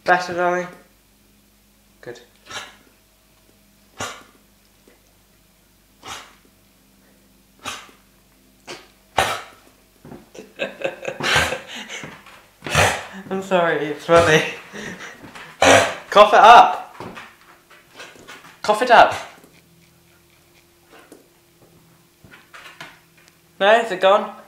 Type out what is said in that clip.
Better, darling? Good. I'm sorry, it's funny. Cough it up! Cough it up! No, is it gone?